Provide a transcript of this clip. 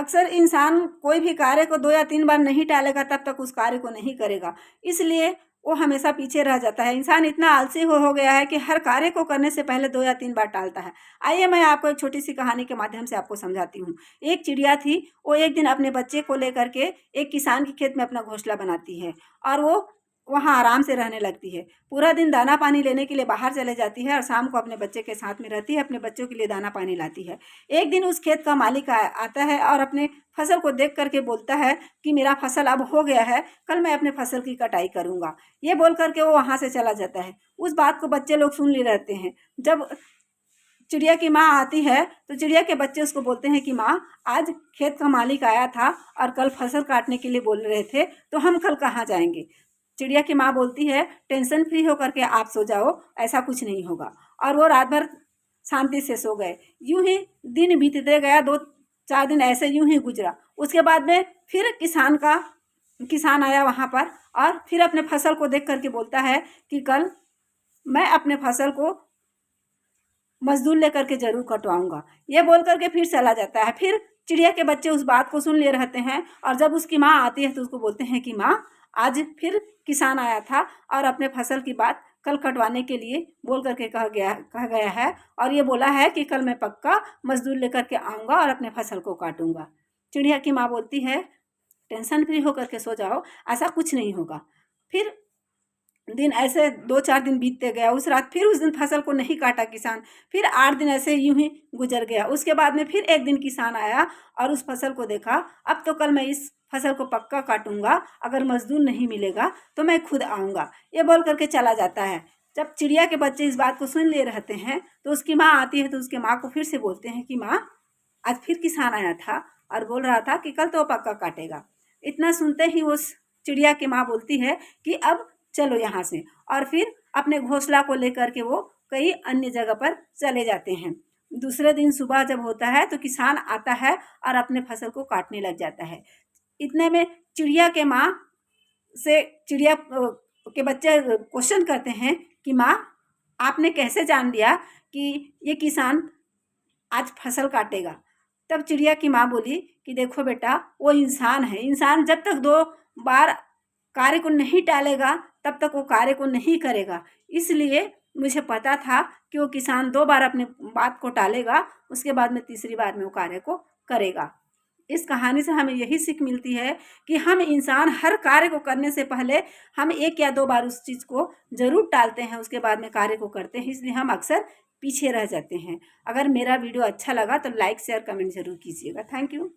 अक्सर इंसान कोई भी कार्य को 2 या 3 बार नहीं टालेगा तब तक उस कार्य को नहीं करेगा, इसलिए वो हमेशा पीछे रह जाता है। इंसान इतना आलसी हो गया है कि हर कार्य को करने से पहले 2 या 3 बार टालता है। आइए मैं आपको एक छोटी-सी कहानी के माध्यम से आपको समझाती हूँ। एक चिड़िया थी, वो एक दिन अपने बच्चे को लेकर के एक किसान के खेत में अपना घोंसला बनाती है और वो वहाँ आराम से रहने लगती है। पूरा दिन दाना पानी लेने के लिए बाहर चले जाती है और शाम को अपने बच्चे के साथ में रहती है, अपने बच्चों के लिए दाना पानी लाती है। एक दिन उस खेत का मालिक आता है और अपने फसल को देख करके बोलता है कि मेरा फसल अब हो गया है, कल मैं अपने फसल की कटाई करूँगा। ये बोल करके वो वहाँ से चला जाता है। उस बात को बच्चे लोग सुन ले रहते हैं। जब चिड़िया की माँ आती है तो चिड़िया के बच्चे उसको बोलते हैं कि माँ, आज खेत का मालिक आया था और कल फसल काटने के लिए बोल रहे थे, तो हम कल कहाँ जाएंगे। चिड़िया की माँ बोलती है, टेंशन फ्री होकर के आप सो जाओ, ऐसा कुछ नहीं होगा। और वो रात भर शांति से सो गए। यूं ही दिन बीतते गया, 2-4 दिन ऐसे यूं ही गुजरा। उसके बाद में फिर किसान आया वहाँ पर और फिर अपने फसल को देख करके बोलता है कि कल मैं अपने फसल को मजदूर लेकर के जरूर कटवाऊंगा। ये बोल करके फिर चला जाता है। फिर चिड़िया के बच्चे उस बात को सुन ले रहते हैं और जब उसकी माँ आती है तो उसको बोलते हैं कि माँ, आज फिर किसान आया था और अपने फसल की बात कल कटवाने के लिए बोल करके कह गया है और ये बोला है कि कल मैं पक्का मजदूर लेकर के आऊँगा और अपने फसल को काटूंगा। चिड़िया की माँ बोलती है, टेंशन फ्री होकर के सो जाओ, ऐसा कुछ नहीं होगा। फिर दिन ऐसे 2-4 दिन बीतते गया। उस रात फिर उस दिन फसल को नहीं काटा किसान। फिर 8 दिन ऐसे यूं ही गुजर गया। उसके बाद में फिर एक दिन किसान आया और उस फसल को देखा। अब तो कल मैं इस फसल को पक्का काटूंगा, अगर मजदूर नहीं मिलेगा तो मैं खुद आऊँगा। ये बोल करके चला जाता है। जब चिड़िया के बच्चे इस बात को सुन ले रहते हैं तो उसकी माँ आती है तो उसके माँ को फिर से बोलते हैं कि माँ, आज फिर किसान आया था और बोल रहा था कि कल तो पक्का काटेगा। इतना सुनते ही उस चिड़िया की माँ बोलती है कि अब चलो यहाँ से, और फिर अपने घोंसला को लेकर के वो कई अन्य जगह पर चले जाते हैं। दूसरे दिन सुबह जब होता है तो किसान आता है और अपने फसल को काटने लग जाता है। इतने में चिड़िया के माँ से चिड़िया के बच्चे क्वेश्चन करते हैं कि माँ, आपने कैसे जान लिया कि ये किसान आज फसल काटेगा। तब चिड़िया की माँ बोली कि देखो बेटा, वो इंसान है, इंसान जब तक 2 बार कार्य को नहीं टालेगा तब तक वो कार्य को नहीं करेगा। इसलिए मुझे पता था कि वो किसान 2 बार अपने बात को टालेगा, उसके बाद में तीसरी बार में वो कार्य को करेगा। इस कहानी से हमें यही सीख मिलती है कि हम इंसान हर कार्य को करने से पहले हम 1 या 2 बार उस चीज़ को ज़रूर टालते हैं, उसके बाद में कार्य को करते हैं, इसलिए हम अक्सर पीछे रह जाते हैं। अगर मेरा वीडियो अच्छा लगा तो लाइक शेयर कमेंट ज़रूर कीजिएगा। Thank you.